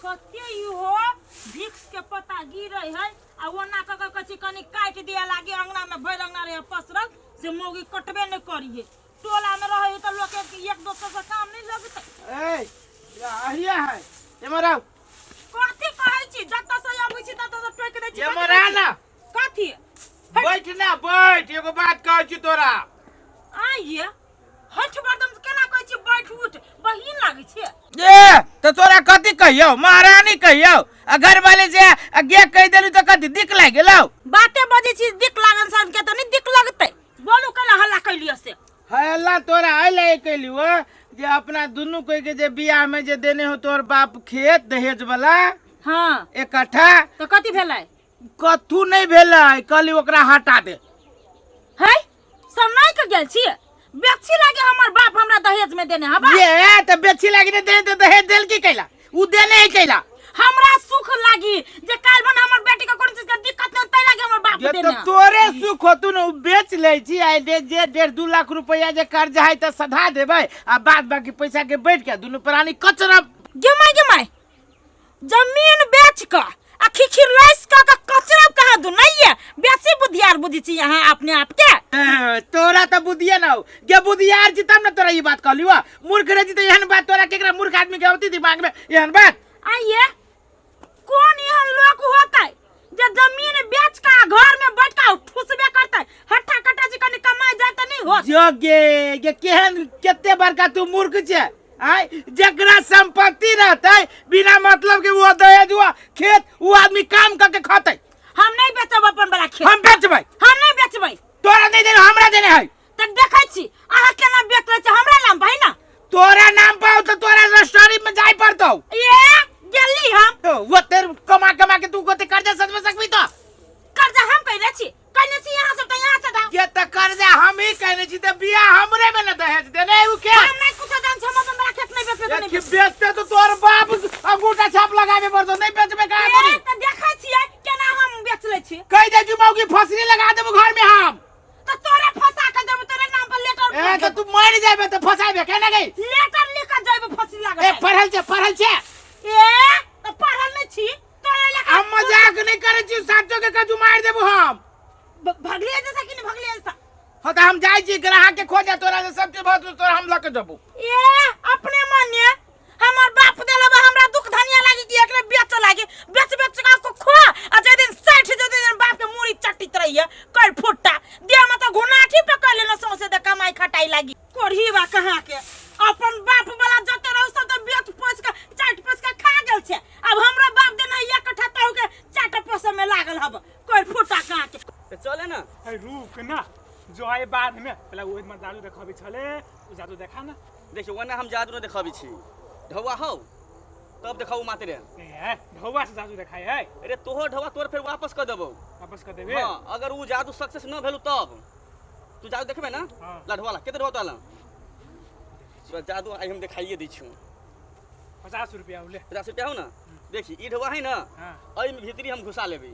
कते हो भिक्स के पत्ता गिरे है आ ओना क कछि कनी काट दिया लागे अंगना में भर अंगना रे पसरल से मोगी कटबे न करिए टोला में रहे त लोग के एक दोसर से काम नहीं लगते ए आहिया है एमरा कथि कहै छी जत से आबै छी तत से टोक दै छी एमरा ना कथि बैठ ना बैठ एगो बात कहै छी तोरा आइए हठ बर्दम केना कहै छी बैठ उठ बहिन लागे छै ए तो तोरा कथि कहियो महारानी कहियो घर वाले से गे कह देलु त कथि दिक लाग गेलौ बाते बजे छी दिक लागन सन के त नहीं दिक लगतै बोलू कला हल्ला कैलियो से हल्ला तोरा आइले कैलियो जे अपना दुनु कोई के जे बियाह में जे देने हो तोर बाप खेत दहेज वाला हां इकट्ठा तो कथि भेलै कथु नहीं भेलै कहली ओकरा हटा दे है समय के गेल छी बेची लागे हमर बाप हमरा दहेज में देने हबा ये त बेची लागी ने देने त दहेज देल की कैला उ देने ही कैला हमरा सुख लागी जे काल बन हमर बेटी के कोन चीज के दिक्कत न तै लागे हमर बाप ये देने तो तोरे सुख होतु न बेच ले छी आई दे जे 1.5-2 लाख रुपया जे कर्ज है त सधा देबै आ बाद बाकी पैसा के बैठ के दुनु प्राणी कचरा गमाय जमीन बेच क आ खिखिर लैस क कचरा कहा दु नहीं है बेसी बुद्धियार बुद्धि छी यहां अपने आप के तोरा त बुद्धिया न हो के बुद्धियार जी तब न तोरा ई बात कहलियो मूर्ख रे जी त एहन बात तोरा केकरा मूर्ख आदमी के होती दिमाग में एहन बात आइए कौन एहन लोग होता है जे जमीन बेच का घर में बैठ का ठुसबे करता है हट्टा कट्टा जी कनी कमाई जाए त नहीं हो जोगे ये केहन केते बड़का तू मूर्ख छे आय जकरा संपत्ति रहतै बिना मतलब के वो दहेज हुआ खेत वो आदमी काम करके खातै हम नहीं बेचब अपन बड़ा खेत हम बेचबै हम नहीं बेचबै तोरा नहीं देने हमरा देने है त देखै छी अहाँ केना बेच लै छी हमरा नाम भाई ना तोरा नाम पाओ तो तोरा रजिस्ट्री में जाय पड़तौ ये गेली हम वो तेर कमा कमा के तू कोते कर्जा सदमे सकबी तो कर्जा हम कहले छी कहले छी यहां से त यहां से दाओ ये त कर्जा हम ही कहने छी त बिया हमरे में न दहेज देने उ के हम नहीं कुछ दान से हम अपन बड़ा खेत नहीं बेचबे ये नहीं कि बेचते तो तोर बाप अंगूठा छाप लगाबे पड़तो नहीं बेचबे का ये त देखै छी केना हम बेच लै छी कह दे जुमाऊ की फसली लगा देबो घर में हम त तोरे फसा के देब तोरे नाम पर लेटर ए तो तू मर जाबे त फसाबे केना गई लेटर लिख के जाइब फसी लागल ए पढ़ल छे ए त पढ़ल नहीं छी तोरे लगा हम मजाक नहीं करे छी साचो के कजू मार देबो हम भगलिए जैसा कि नहीं भगलिए जैसा हो त हम जाई छी ग्राहक के खोजे तोरा से सब चीज बहुत तोरा हम लके देबो ए अपने माने हमर बाप देले बा हमरा दुख धनिया लागी कि एकरे बेच लागी बेच बेच का को खो आ जे दिन 60 जे दिन बाप के मुड़ी चट्टीत रहिए कर फुट्टा दे में तो घुनाठी पे कर लेना सौसे त कमाई खटाई लागी कोढ़ी बा कहां के अपन बाप वाला जते रहौ सब त बेच पोछ के चाट पोछ के खा गेल छे अब हमरा बाप देना एक कट्ठा ताऊ के चाट पोछ में लागल हब कर फुट्टा कहां के चले ना रुक ना जो आए बाद में पहले वो में जादू देखाबी छले उ जादू देखा ना देखियो वने हम जादू न देखाबी छी ढौआ हौ तब देखाऊ माते रे ए ढौवा से जादू देखाय है अरे तोहर ढौआ तोर फिर वापस कर देबो वापस कर देबे हां अगर उ जादू सक्सेस न भेलु तब तू जादू देखबे ना हां लढवा ला केते ढौआ ताला सो जादू आई हम देखाइए दै छी 50 रुपया ले 50 रुपया हो ना देखी ई ढौआ है ना हां एई में भीतरी हम घुसा लेबे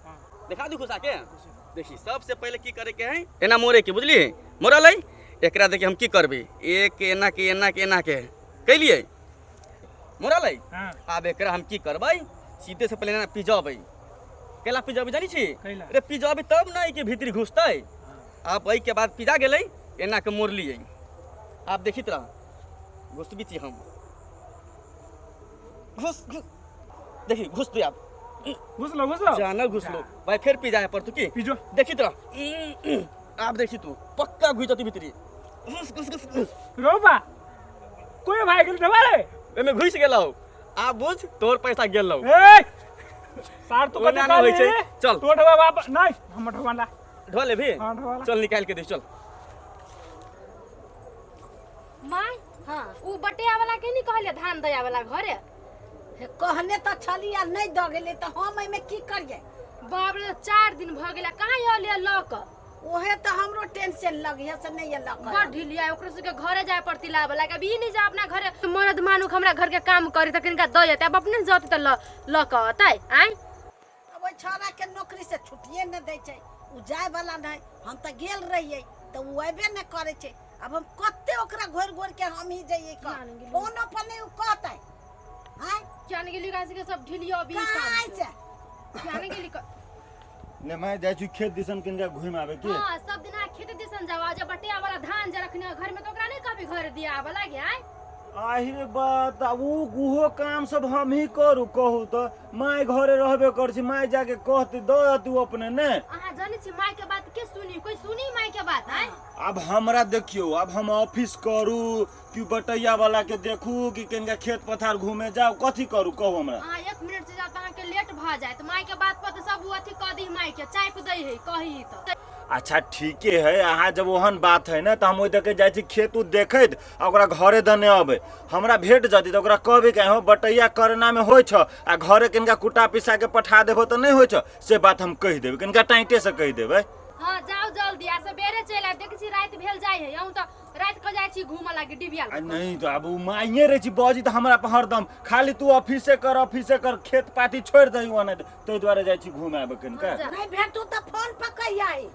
हां देखा दू घुसा के देखी सबसे पहले की करे के है एना मोरे के बुझली मोरल है एकरा देखि हम की करबे एक एना के कैलिए मोरल है हां अब एकरा हम की करबै सीधे से पहले ना पिजबै केला पिजबै जानी छी कैला अरे पिजबै तब ना के भीतर घुसतै आप एई के बाद पिजा गेलै एना के मोर लियै आप देखित रह घुसबी छी हम घुस देखी घुस दे आप घुस लो जाना घुस लो भाई फिर पिजाए पर तू की पिजो देखी तरह आप देखी तू पक्का घुस जाती भीतरी घुस घुस घुस घुस रोबा कोई भाई गेल ढवा रे एमे घुस गेलौ आप बुझ तोर पैसा गेलौ ए सार तो ओना ना होय छै चल तो ढवा वापस नहीं हम ढवा ला ढो ले भी हां ढवा चल निकाल के दे चल माय हां उ बटिया वाला के नहीं कहले धान दया वाला घरे कहने तो छली आ नहीं द गेले तो हम एमे की करिए बाप रे 4 दिन भ गेला कहां आले लक ओहे तो हमरो टेंशन लगी है से नहीं लक बड़ ढिलिया ओकरा से के घरे जाय पड़ती ला वाला के भी नहीं जा अपना घरे मर्द मानुक हमरा घर के काम करी त किनका द जते अब अपने जाती त लक हतै आय अब ओइ छोरा के नौकरी से छुट्टिए न दै छै उ जाय वाला नहीं हम त गेल रहिए तो उ अबे न करे छै अब हम कत्ते ओकरा घोर घोर के हम ही जाइए का फोन पर नहीं उ कहतै हां क्या नहीं गेली कासे के सब ढिलियो भी काय काम से क्या नहीं गेली ने मैं जाइ छी खेत दिसन कनिका घुम आवे के। हां सब दिन खेत दिसन जाओ आज बटिया वाला धान जे रखने घर में तो ओकरा नहीं कभी घर दिया वाला गे आय आही बात उहो काम सब हम ही करू कहू तो माय घरे रहबे कर छी माय जाके कहती दो तू अपने ने। अहाँ जाने छी माय के बात के सुनी कोई सुनी माय के बात आय अब हमरा देखियो अब हम ऑफिस करू कि बटैया वाला के देखू कि कनिका खेत पथार घूमे जाओ कथी करू कहू हमरा। हां 1 मिनट से जात अहाँ के लेट भ जाए तो माय के बात पर तो सब अथी क दी माय के चाप दई है कही तो। अच्छा ठीके है अहाँ जब ओहन बात है ना तो हम ओइ देखे जाइ छी खेत उ देखैत ओकरा घरे दने अबै हमरा भेट जति तो ओकरा कहबे कि हो बटैया करना में होय छ आ घरे कनिका कुटा पिसा के पठा देबो तो नहीं होय छ से बात हम कहि देबै कनिका टाइटे से कहि देबै। हां जाओ जल्दी आ सबेरे चल आ देखि छी रात भेल जाय है हम तो रात क जाय छी घूम लागे डिबिया नहीं तो अब माइये रही छी बजी तो हमरा पर हरदम खाली तू ऑफिस से कर खेत पाती छोड़ दई ओने तो द्वारे जाइ छी घूम आबे कनिका। नहीं भेटू तो फोन पर कही आई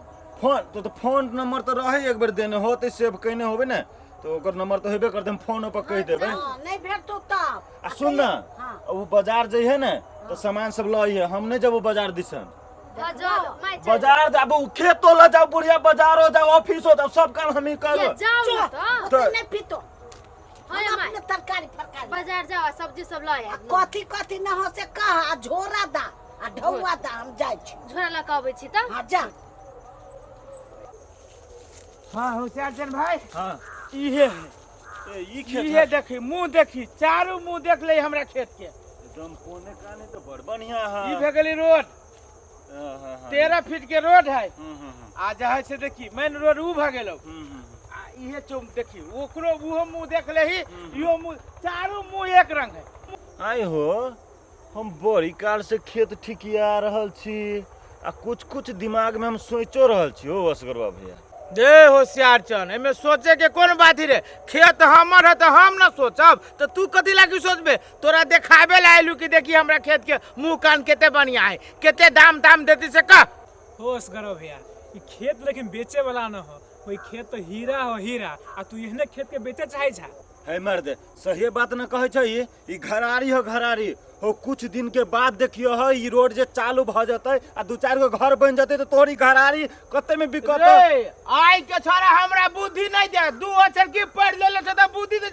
फोन तो फोन नंबर तो रहे एक बार देने होते सेव कइने होबे ना तो ओकर नंबर तो हेबे कर देम फोन पर कह देबे। हां नहीं भेटू तब आ सुन ना वो बाजार जई है ना तो सामान सब लई है हम नहीं जब बाजार दिसन बाजार जाब खेतो ल जाओ बुढ़िया बाजार हो जाओ ऑफिस हो जाओ सब काम हम ही करो जाओ तो नहीं पीतो हां माय अपने तरकारी फरकारी बाजार जाओ सब्जी सब ल आए कथी कथी न हो से कह झोरा दा आ ढौआ दा हम जाय छी झोरा ल कहबै छी त हां जा। हाँ होशियारचंद भाई हां इहे ई खेत इहे देखी मुंह देखी चारों मुंह देख ले हमरा खेत के एकदम कोने काने तो बड़ बढ़िया है। ई भे गेली रोड हां 13 फीट के रोड है हां आ जहाँ से देखी मेन रोड ऊ भ गेलो आ इहे चौक देखी ओकरो उहो मुंह देख ले ही इहो मुंह चारों मुंह एक रंग है। आई हो हम बड़ी काल से खेत ठिकिया रहल छी आ कुछ दिमाग में हम सोचो रहल छी ओ असगरवा भैया दे होशियारचंद एमे सोचे के कौन बात रे खेत हमर है तो हम ना सोचब तो तू कथी लागी सोचबे तोरा देखाबे ला आइलू कि देखी हमरा खेत के मुंह कान केते बढ़िया है केते दाम देती से का होश करो भैया ई खेत लेकिन बेचे वाला न हो कोई खेत तो हीरा हो हीरा आ तू एहने खेत के बेचे चाहे छा है मर्द सही बात न कहे छै ई घरारी हो कुछ दिन के बाद देखियो है ई रोड जे चालू भ जतै आ 2-4 गो घर बन जतै तो तोहरी घरारी कते में बिकत रे आई के छोरा हमरा बुद्धि नहीं दे 2 अक्षर की पढ़ लेले छ त बुद्धि दे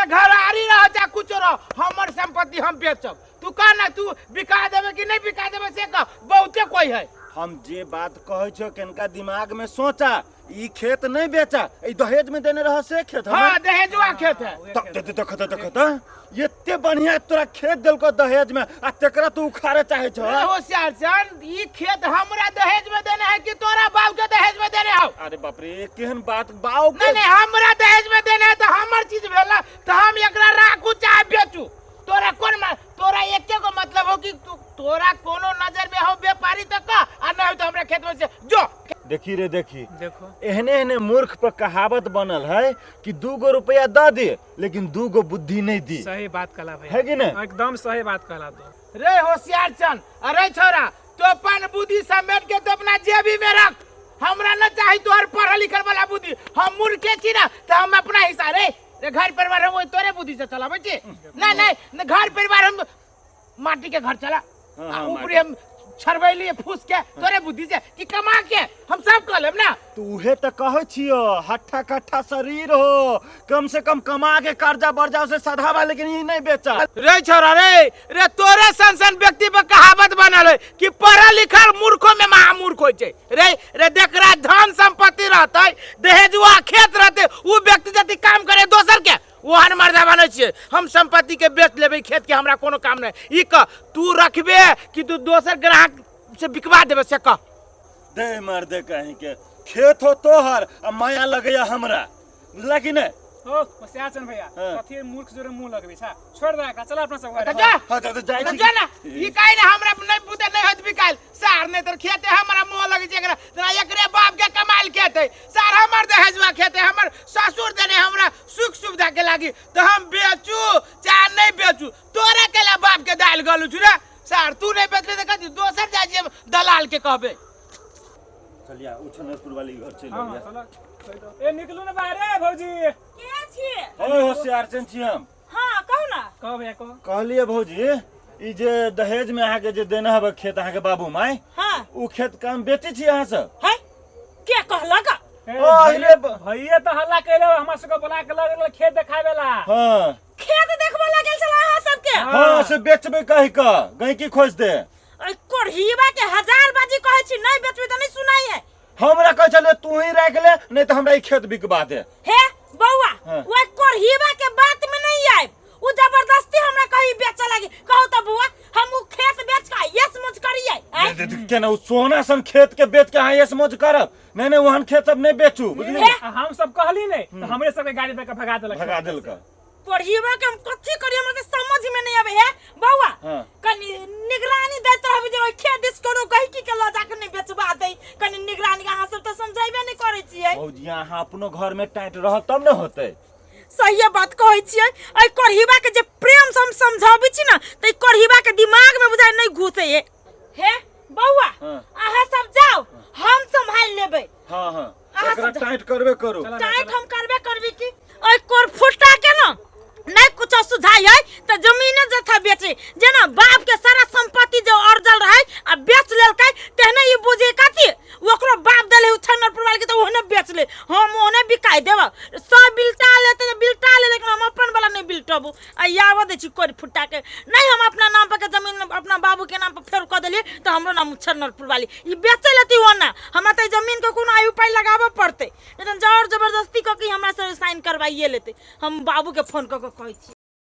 घरारी रह जा कुछ रह हमर संपत्ति हम बेचब तू का ना तू बिका देबे कि नहीं बिका देबे से का बहुते कोई है। हम जे बात कहे छो कनका दिमाग में सोचा ई खेत नहीं बेचा ई दहेज में देने रह से खेत हां दहेजवा खेत है देखत एते बढ़िया तोरा खेत देलको दहेज में आ तेकरा तू उखाड़े चाहे छो। होशियारचंद ई खेत हमरा दहेज में देने है कि तोरा बाप के दहेज में देने हो। अरे बाप रे केहन बात बाऊ नहीं हमरा दहेज में देने है तो हमर चीज भेला तो हम एकरा राखू चाहे बेचू तोरा कौन तोरा एके को मतलब हो कि तोरा कोनो नजर में हो व्यापारी तक का आ नहीं तो हमरा खेत में से जो देखी रे देखी देखो एहने मुर्ख पर कहावत बनल है कि 2 गो रुपया द दे लेकिन 2 गो बुद्धि नहीं दी सही बात कहला भैया है कि नहीं एकदम सही बात कहला तो रे होशियारचंद अरे छोरा तो अपन बुद्धि समेट के तो अपना जेबी में रख हमरा न चाही तोहर पढ़ल लिखल वाला बुद्धि हम मूर्खे छी ना तो हम अपना हिस्सा रे घर परिवार हम तोरे बुद्धि से चलाबे छी नहीं घर परिवार हम माटी के घर चला ऊपरी हम छरबैली फूस के तोरे बुद्धि से कि कमा के हम सब कर लेब ना तू उहे त कहे छियो हट्ठा कट्ठा शरीर हो कम से कम कमा के कर्जा बर्जा से सधावा लेकिन ई नहीं बेचा रे छोरा रे तोरे सन व्यक्ति पर कहावत बनल है कि पढ़ल लिखल मूर्खों में महामूर्ख होय छै रे देखरा धन संपत्ति रहतै दहेजुआ खेत रहतै उ व्यक्ति जति काम करे दोसर के ओहन मर्दा बनै छियै हम संपत्ति के बेच लेबै खेत के हमरा कोनो काम नहीं ई क तू रखबे कि तू दोसर ग्राहक से बिकवा देबे से क दे मार दे कहीं के खेत हो तोहर आ माया लगैया हमरा बुझला कि नहीं हो होशियारचंद भैया कथी मूर्ख जोरे मुंह लगबे छा छोड़ दे का चला अपना सब घर जा हां तो जाई छी जा ना ई काहे ना हमरा नहीं बुते नहीं होत बिकाल सार नहीं तर खेते हमरा मोह लगे छै एकरा एकरे बाप के कमाल खेते सार हमर दहेजवा खेते हमर ससुर देने हमरा सुख सुविधा के लागी तो हम बेचू चाहे नहीं बेचू तोरे केला बाप के दाल गलू छु रे सार तू नहीं बेचले त कथि दोसर जाय जे दलाल के कहबे चलिया उछनपुर वाली घर चल हां गया चला ए निकलू ना बाहर रे भौजी के छी ओए होशियारचंद छी हम हां कहू ना कहो भैया कहो। कहलिए भौजी ई जे दहेज में अहाँ के जे देना हबे खेत अहाँ के बाबू माय हाँ उ खेत का हम बेची छी अहाँ सब। है के कहला का ए, अरे भैया तो हल्ला कैले हमरा सबके बुला के लगे खेत देखावेला। हाँ खेत देखबो लागल छला अहाँ सबके हाँ से बेचबे कहि का गैंकी खोज दे। ओइ कोढ़ीबा के हजार बाजी कहै छी नहीं बेचबे त नहीं सुनाई है हमरा कह चले तू ही राख ले नहीं तो हमरा ई खेत बिकवा दे। हे बौआ हाँ। वो कोढ़ीबा के बात में नहीं आए उ जबरदस्ती हमरा कहीं बेच लागी कहू त बुआ हम उ खेत बेच का यस मुझ करिए केना उ सोना सन खेत के बेच के अहाँ ये समझ करब नहीं नहीं वहन खेत सब नहीं बेचू बुझली। हे। हम सब कहली नहीं तो हमरे सबके गाड़ी पे के भगा देलक। भगा देल का कोढ़ीबा के हम कथि करी हमरा के समझ में नहीं आवे है बौआ हाँ। कनी निगरानी दैत रहबे जे ओइ खेत दिस करो कहि की ल जाके नहीं बेचबा दे कनी निगरानी अहाँ सब त समझाइबे नहीं करे छियै। भौजी अहाँ अपनो घर में टाइट रह तब न होते। सही बात कहै छियै ओइ कोढ़ीबा के जे प्रेम से हम समझाबै छी ना त ई कोढ़ीबा के दिमाग में बुझाइ नहीं घुसे हे बौआ हाँ। अहाँ सब जाओ हम संभाल लेबै। हाँ हाँ अहाँ एकरा सब टाइट करबे करू। टाइट हम करबे करबी की ओइ कोर फुटा के ना नहीं कुछ सुझाई है तो जमीन जथा बेचे जेना बाप के सारा संपत्ति जो अर्जल रहे आ बेच लेलकै तेहने ई बुझे कथि ओकरो बाप देले उछनर परिवार के तो ओहने बेच ले हम ओहने बिकाई देब सब बिल्टा लेते तो बिल्टा ले लेकिन हम अपन वाला नहीं बिल्टबू आ याव दे छी कोर फुटा के नहीं हम अपना नाम पे के जमीन अपना बाबू के नाम पे फेर क देलिए तो हमरो नाम उछनर परिवार ई बेचे लेती हो ना हमरा त जमीन के कोनो आयु पाई लगाबे पड़ते लेकिन जोर जबरदस्ती क के हमरा से साइन करवाइए लेते हम बाबू के फोन क के कहै छी।